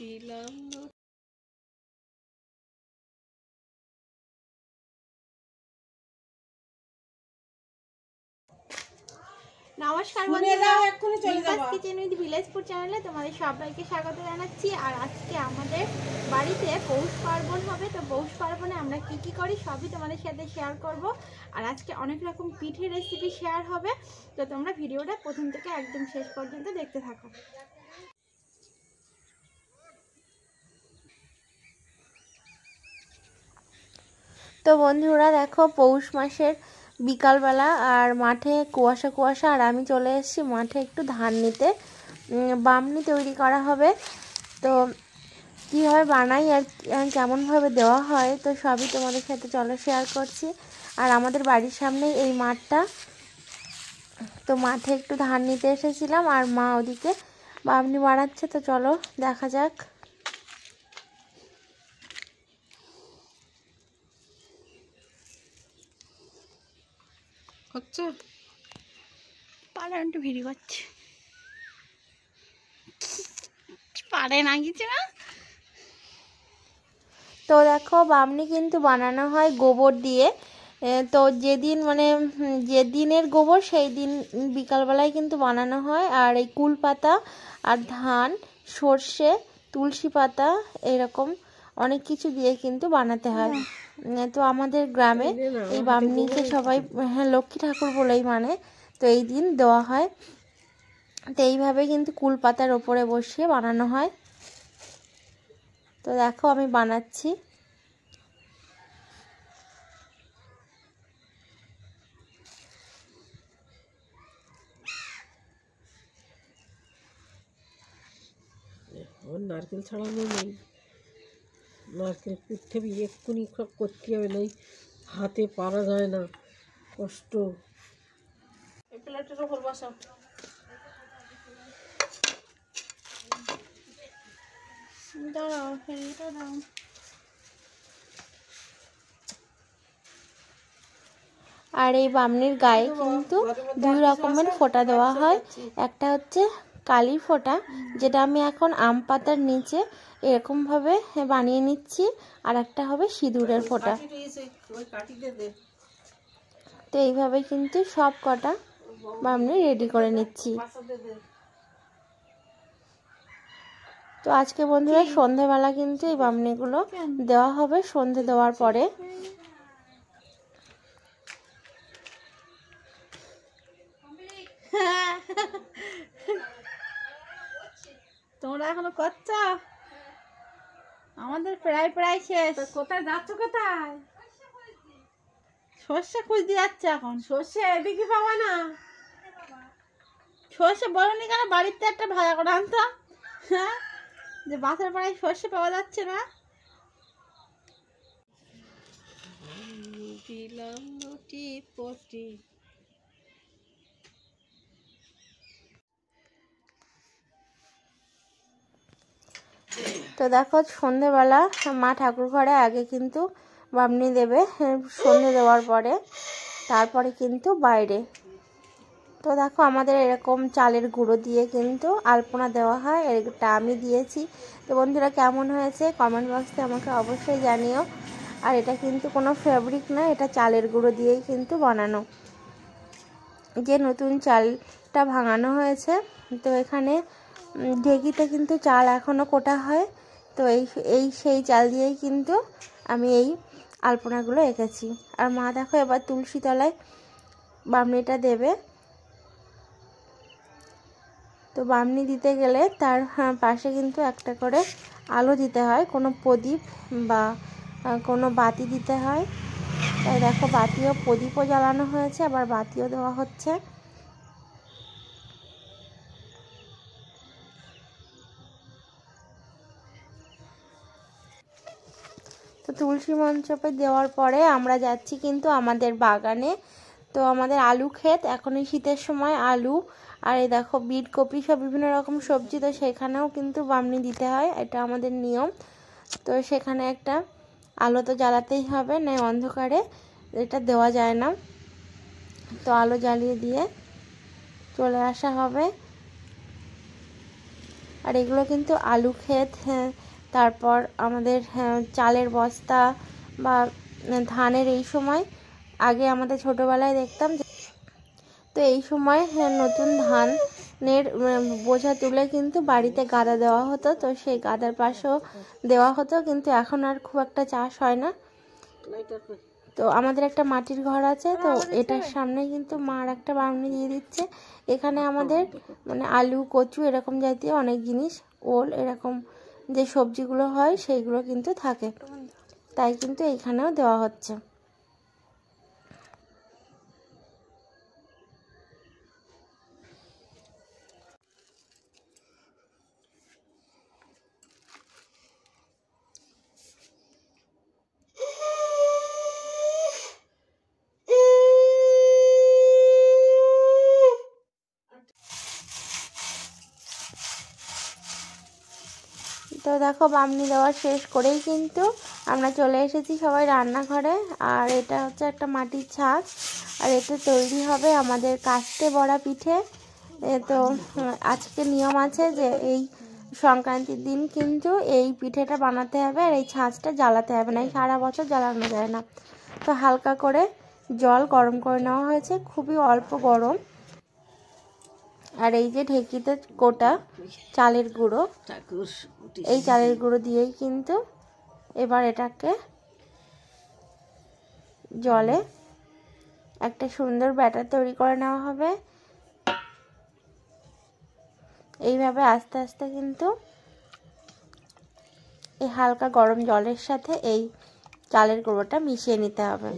নমস্কার বন্ধুরা, kitchen with ভিলেজপুর চ্যানেলে তোমাদের সবাইকে স্বাগত জানাচ্ছি। আর আজকে আমাদের বাড়িতে পৌষ পার্বণ হবে। তো পৌষ পার্বণে আমরা কি কি করি সবই তোমাদের সাথে শেয়ার করব। আর আজকে অনেক রকম পিঠে রেসিপি শেয়ার হবে। তো তোমরা ভিডিওটা প্রথম থেকে একদম শেষ পর্যন্ত দেখতে থাকো। তো বন্ধুরা দেখো, পৌষ মাসের বিকালবেলা আর মাঠে কুয়াশা কুয়াশা, আর আমি চলে এসেছি মাঠে একটু ধান নিতে। বামনি তৈরি করা হবে। তো কীভাবে বানাই আর কেমনভাবে দেওয়া হয় তো সবই তোমাদের সাথে চলো শেয়ার করছি। আর আমাদের বাড়ির সামনে এই মাঠটা, তো মাঠে একটু ধান নিতে এসেছিলাম আর মা ওদিকে বামনি বানাচ্ছে। তো চলো দেখা যাক। হচ্ছে পাড়া একটু ভিড়ি করছে, পারে না কিছু না। তো দেখো, বামনি কিন্তু বানানো হয় গোবর দিয়ে। তো যেদিন যেদিনের গোবর সেই দিন বিকালবেলায় কিন্তু বানানো হয়। আর এই কুল পাতা আর ধান, সর্ষে, তুলসী পাতা এরকম অনেক কিছু দিয়ে কিন্তু বানাতে হয়। তো আমাদের গ্রামে এই বামনিকে সবাই লক্ষ্মী ঠাকুর বলেই মানে। তো এই দিন দেওয়া হয়। তো এইভাবে কিন্তু কুল পাতার ওপরে বসিয়ে বানানো হয়। তো দেখো আমি বানাচ্ছি। নারকেল ছাড়ানো নেই, নারকেল পিঠে এক্ষুনি করতে হবে, নেই হাতে পারা যায় না, কষ্ট। এই প্লেটের ওপর বসা। দাঁড়াও, ফেরিটা দাও। আর এই বামনির গায়ে কিন্তু দুই রকমের ফোঁটা দেওয়া হয়। একটা হচ্ছে কালি ফোঁটা, যেটা আমি এখন আম পাতার নিচে এরকমভাবে বানিয়ে নিচ্ছি, আর একটা হবে সিঁদুরের ফোঁটা। তো এইভাবে কিন্তু সব কটা বামনি রেডি করে নিচ্ছি। তো আজকে বন্ধুরা সন্ধেবেলা কিন্তু এই বামনিগুলো দেওয়া হবে, সন্ধে দেওয়ার পরে। তোমরা এখনো করছ? আমাদের প্রায় প্রায় শেষ। কোথায় যাচ্ছ? কোথায়? সর্ষে খুঁজতে যাচ্ছে এখন। সর্ষে এদিকে পাবা না। সর্ষে বলনি কেন? বাড়িতে একটা ভাজা করে আনতাম। হ্যাঁ, যে বাসের পাড়ায় সর্ষে পাওয়া যাচ্ছে না। তো দেখো, সন্ধেবেলা মা ঠাকুর ঘরে আগে কিন্তু বামনি দেবে, সন্ধে দেওয়ার পরে তারপরে কিন্তু বাইরে। তো দেখো, আমাদের এরকম চালের গুঁড়ো দিয়ে কিন্তু আলপনা দেওয়া হয়, এটা আমি দিয়েছি। তো বন্ধুরা কেমন হয়েছে কমেন্ট বক্সে আমাকে অবশ্যই জানিও। আর এটা কিন্তু কোনো ফেব্রিক না, এটা চালের গুঁড়ো দিয়েই কিন্তু বানানো। যে নতুন চালটা ভাঙানো হয়েছে, তো এখানে ঢেঁকিতে কিন্তু চাল এখনও কোটা হয়। তো সেই চাল দিয়েই কিন্তু আমি এই আলপনাগুলো এঁকেছি। আর মা দেখো এবার তুলসী তলায় বামনিটা দেবে। তো বামনি দিতে গেলে তার পাশে কিন্তু একটা করে আলো দিতে হয়, কোনো প্রদীপ বা কোনো বাতি দিতে হয়। তাই দেখো, বাতিও প্রদীপও জ্বালানো হয়েছে, আবার বাতিও দেওয়া হচ্ছে। তো তুলসী মঞ্চপে দেওয়ার পরে আমরা যাচ্ছি কিন্তু আমাদের বাগানে। তো আমাদের আলু ক্ষেত, এখন এই শীতের সময় আলু আর এই দেখো বিট, কপি সব বিভিন্ন রকম সবজি। তো সেখানেও কিন্তু বামনি দিতে হয়, এটা আমাদের নিয়ম। তো সেখানে একটা আলো তো জ্বালাতেই হবে, না অন্ধকারে এটা দেওয়া যায় না। তো আলো জ্বালিয়ে দিয়ে চলে আসা হবে। আর এগুলো কিন্তু আলু ক্ষেত, তারপর আমাদের চালের বস্তা বা ধানের এই সময় আগে আমাদের ছোটোবেলায় দেখতাম যে, তো এই সময় নতুন ধানের বোঝা তুলে কিন্তু বাড়িতে গাদা দেওয়া হতো, তো সেই গাদার পাশেও দেওয়া হতো, কিন্তু এখন আর খুব একটা চাষ হয় না। তো আমাদের একটা মাটির ঘর আছে, তো এটার সামনে কিন্তু মার একটা বামনি দিয়ে দিচ্ছে। এখানে আমাদের মানে আলু, কচু এরকম জাতীয় অনেক জিনিস, ওল এরকম যে সবজিগুলো হয় সেইগুলো কিন্তু থাকে, তাই কিন্তু এইখানেও দেওয়া হচ্ছে। তো দেখো বামনি দেওয়া শেষ করেই কিন্তু আমরা চলে এসেছি সবাই রান্নাঘরে। আর এটা হচ্ছে একটা মাটির ছাঁচ, আর এতে তৈরি হবে আমাদের কাস্তে বড়া পিঠে। তো আজকে নিয়ম আছে যে এই সংক্রান্তির দিন কিন্তু এই পিঠেটা বানাতে হবে, আর এই ছাঁচটা জ্বালাতে হবে না, এই সারা বছর জ্বালানো যায় না। তো হালকা করে জল গরম করে নেওয়া হয়েছে, খুবই অল্প গরম। আর এই যে ঢেকিতে কোটা চালের গুঁড়ো, এই চালের গুঁড়ো দিয়েই কিন্তু এবার এটাকে জলে একটা সুন্দর ব্যাটার তৈরি করে নেওয়া হবে। এইভাবে আস্তে আস্তে কিন্তু এই হালকা গরম জলের সাথে এই চালের গুঁড়োটা মিশিয়ে নিতে হবে।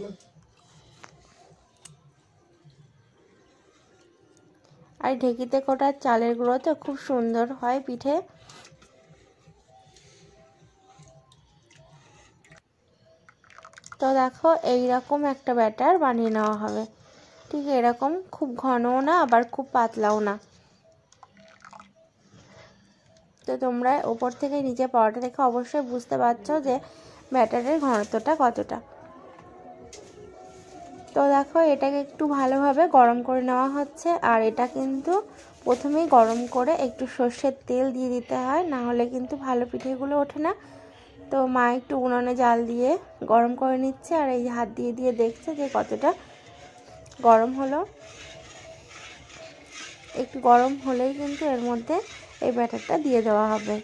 আর ঢেকিতে কোটা চালের গুঁড়ো তো খুব সুন্দর হয় পিঠে। তো দেখো এইরকম একটা ব্যাটার বানিয়ে নেওয়া হবে, ঠিক এরকম, খুব ঘনও না আবার খুব পাতলাও না। তো তোমরা ওপর থেকে নিচে পড়াটা দেখে অবশ্যই বুঝতে পারছো যে ব্যাটারের ঘনত্বটা কতটা। তো দেখো এটাকে একটু ভালোভাবে গরম করে নেওয়া হচ্ছে, আর এটা কিন্তু প্রথমেই গরম করে একটু সর্ষের তেল দিয়ে দিতে হয়, না হলে কিন্তু ভালো পিঠেগুলো ওঠে না। তো মা একটু উনুনে জাল দিয়ে গরম করে নিচ্ছে, আর এই হাত দিয়ে দিয়ে দেখছে যে কতটা গরম হলো। একটু গরম হলেই কিন্তু এর মধ্যে এই ব্যাটারটা দিয়ে দেওয়া হবে।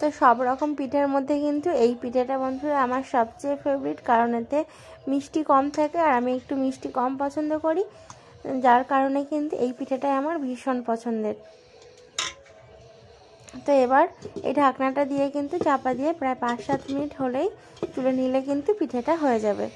তো সব রকম পিঠের মধ্যে কিন্তু এই পিঠেটা বন্ধুরা আমার সবচেয়ে ফেভারিট, কারণ এতে মিষ্টি কম থাকে, আর আমি একটু মিষ্টি কম পছন্দ করি, যার কারণে কিন্তু এই পিঠেটাই আমার ভীষণ পছন্দের। তো এবার এই ঢাকনাটা দিয়ে কিন্তু চাপা দিয়ে প্রায় 5-7 মিনিট হলেই তুলে নিলে কিন্তু পিঠেটা হয়ে যাবে।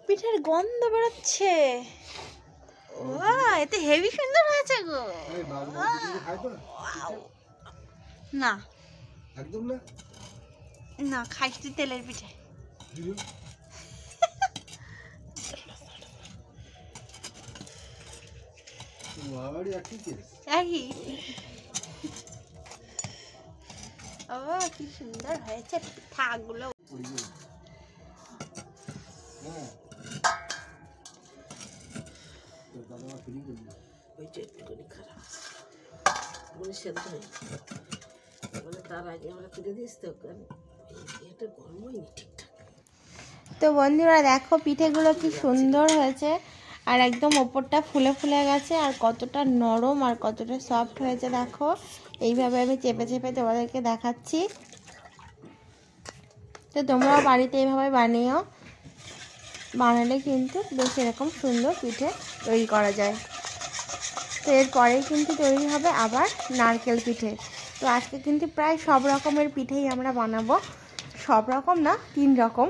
পিঠের গন্ধ বেরোচ্ছে, এতে হেভি সুন্দর হয়েছে গো। না একদম না, না খাইস তুই তেলের পিঠে। ও কি সুন্দর হয়েছে পিঠাগুলো। তো বন্ধুরা দেখো পিঠেগুলো কি সুন্দর হয়েছে, আর একদম ওপরটা ফুলে ফুলে গেছে, আর কতটা নরম আর কতটা সফট হয়েছে দেখো। এইভাবে আমি চেপে চেপে তোমাদেরকে দেখাচ্ছি। তো তোমরাও বাড়িতে এইভাবে বানিও, বানালে কিন্তু বেশ এরকম সুন্দর পিঠে তৈরি করা যায়। তো এরপরেই কিন্তু তৈরি হবে আবার নারকেল পিঠে। তো আজকে কিন্তু প্রায় সব রকমের পিঠেই আমরা বানাবো, সব রকম না 3 রকম।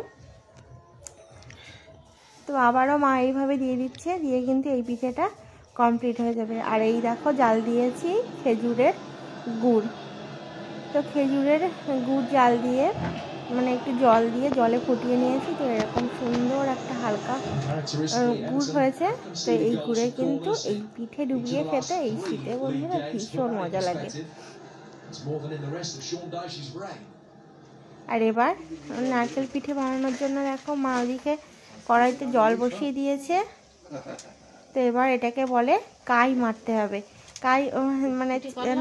তো আবারও মা এইভাবে দিয়ে দিচ্ছে, দিয়ে কিন্তু এই পিঠেটা কমপ্লিট হয়ে যাবে। আর এই দেখো জাল দিয়েছি খেজুরের গুড়, তো খেজুরের গুড় জাল দিয়ে মানে একটু জল দিয়ে জলে ফুটিয়ে নিয়েছি। তো এরকম সুন্দর একটা হালকা গুড় হয়েছে। তো এই গুড়ে কিন্তু এই পিঠে ডুবিয়ে খেতে এই শীতে বন্ধুরা ভীষণ মজা লাগে। আর এবার নারকেল পিঠে বানানোর জন্য দেখো মা ওদিকে কড়াইতে জল বসিয়ে দিয়েছে। তো এবার এটাকে বলে কাই মারতে হবে। কাই মানে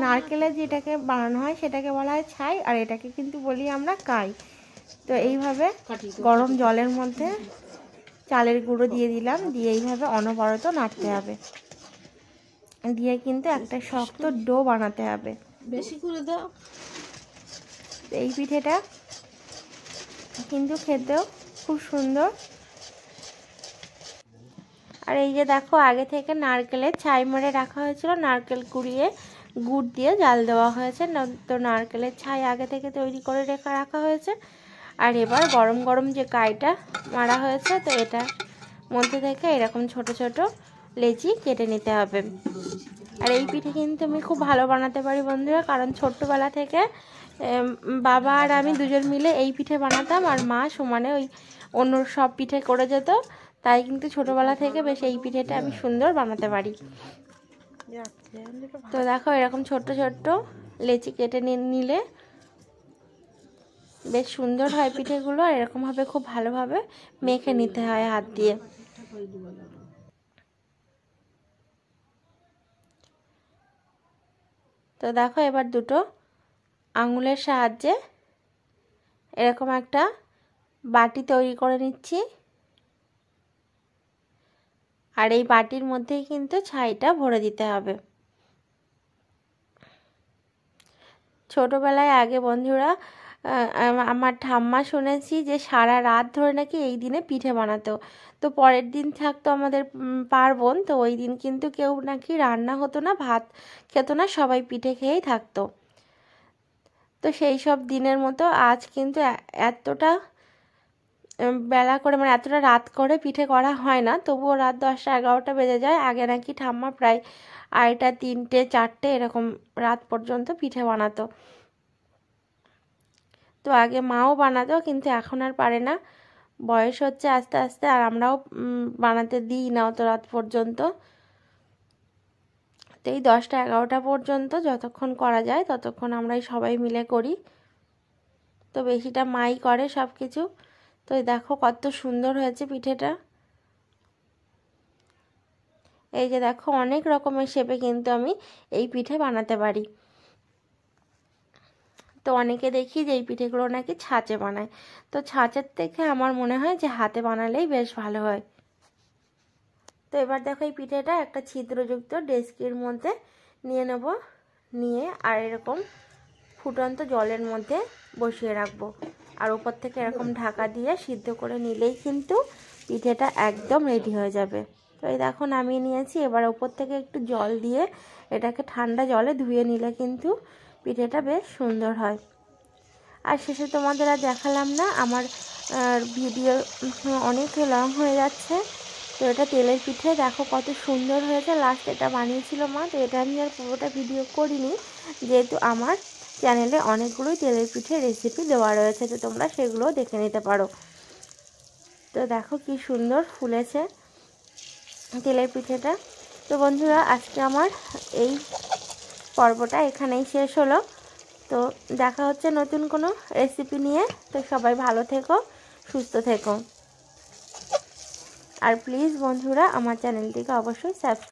নারকেলের যেটাকে বানানো হয় সেটাকে বলা হয় ছাই, আর এটাকে কিন্তু বলি আমরা কাই। তো এইভাবে গরম জলের মধ্যে চালের গুঁড়ো দিয়ে দিলাম, দিয়ে এইভাবে অনবরত নাড়তে হবে, দিয়ে কিন্তু একটা শক্ত ডো বানাতে হবে। বেশি করে দাও। এই পিঠেটা কিন্তু খেতেও খুব সুন্দর। আর এই যে দেখো আগে থেকে নারকেলের ছাই মেরে রাখা হয়েছিল, নারকেল কুড়িয়ে গুড় দিয়ে জাল দেওয়া হয়েছে। তো নারকেলের ছাই আগে থেকে তৈরি করে রাখা হয়েছে। আর এবার গরম গরম যে কাইটা মারা হয়েছে, তো এটার মধ্যে থেকে এরকম ছোট ছোট লেচি কেটে নিতে হবে। আর এই পিঠে কিন্তু আমি খুব ভালো বানাতে পারি বন্ধুরা, কারণ ছোট্টবেলা থেকে বাবা আর আমি দুজন মিলে এই পিঠে বানাতাম, আর মা সমানে ওই অন্য সব পিঠে করে যেত। তাই কিন্তু ছোটবেলা থেকে বেশ এই পিঠেটা আমি সুন্দর বানাতে পারি। তো দেখো এরকম ছোট্ট ছোট্ট লেচি কেটে নিলে বেশ সুন্দর হয় পিঠেগুলো। আর এরকমভাবে খুব ভালোভাবে মেখে নিতে হয় হাত দিয়ে। তো দেখো এবার দুটো আঙুলের সাহায্যে এরকম একটা বাটি তৈরি করে নিচ্ছি। আর এই বাটির মধ্যেই কিন্তু ছাইটা ভরে দিতে হবে। ছোটবেলায় আগে বন্ধুরা আমার ঠাম্মা শুনেছি যে সারা রাত ধরে নাকি এই দিনে পিঠে বানাতো। তো পরের দিন থাকতো আমাদের পার্বণ, তো ওই দিন কিন্তু কেউ নাকি রান্না হতো না, ভাত খেত না, সবাই পিঠে খেয়েই থাকতো। তো সেই সব দিনের মতো আজ কিন্তু এতটা বেলা করে মানে এতটা রাত করে পিঠে করা হয় না, তবুও রাত 10টা 11টা বেজে যায়। আগে নাকি ঠাম্মা প্রায় 2টা 3টে 4টে এরকম রাত পর্যন্ত পিঠে বানাতো। তো আগে মাও বানাতো, কিন্তু এখন আর পারে না, বয়স হচ্ছে আস্তে আস্তে, আর আমরাও বানাতে দিই না অত রাত পর্যন্ত। তো এই 10টা 11টা পর্যন্ত যতক্ষণ করা যায় ততক্ষণ আমরাই সবাই মিলে করি। তো বেশিটা মাই করে সব কিছু। তো দেখো কত সুন্দর হয়েছে পিঠেটা। এই যে দেখো অনেক রকমের শেপে কিন্তু আমি এই পিঠে বানাতে পারি। তো অনেকে দেখি যে এই পিঠেগুলো নাকি ছাঁচে বানায়, তো ছাঁচের থেকে আমার মনে হয় যে হাতে বানালেই বেশ ভালো হয়। তো এবার দেখো এই পিঠেটা একটা ছিদ্রযুক্ত ডেস্কির মধ্যে নিয়ে নেব, নিয়ে আর এরকম ফুটন্ত জলের মধ্যে বসিয়ে রাখবো। আর উপর থেকে এরকম ঢাকা দিয়ে সিদ্ধ করে নিলেই কিন্তু পিঠেটা একদম রেডি হয়ে যাবে। তো এই দেখো নামিয়ে নিয়েছি। এবার উপর থেকে একটু জল দিয়ে এটাকে ঠান্ডা জলে ধুয়ে নিলে কিন্তু পিঠেটা বেশ সুন্দর হয়। আর শেষে তোমাদের আর দেখালাম না, আমার ভিডিও অনেক লং হয়ে যাচ্ছে। তো এটা তেলের পিঠে, দেখো কত সুন্দর হয়েছে। লাস্ট এটা বানিয়েছিল মা, তো এটা আমি আর পুরোটা ভিডিও করিনি, যেহেতু আমার চ্যানেলে অনেকগুলোই তেলের পিঠে রেসিপি দেওয়া রয়েছে, তো তোমরা সেগুলো দেখে নিতে পারো। তো দেখো কি সুন্দর ফুলেছে তেলের পিঠেটা। তো বন্ধুরা আজকে আমার এই পর্বটা এখানেই শেষ হলো। তো দেখা হচ্ছে নতুন কোনো রেসিপি নিয়ে। তো সবাই ভালো থেকো, সুস্থ থেকো। আর প্লিজ বন্ধুরা আমার চ্যানেলটিকে অবশ্যই সাবস্ক্রাইব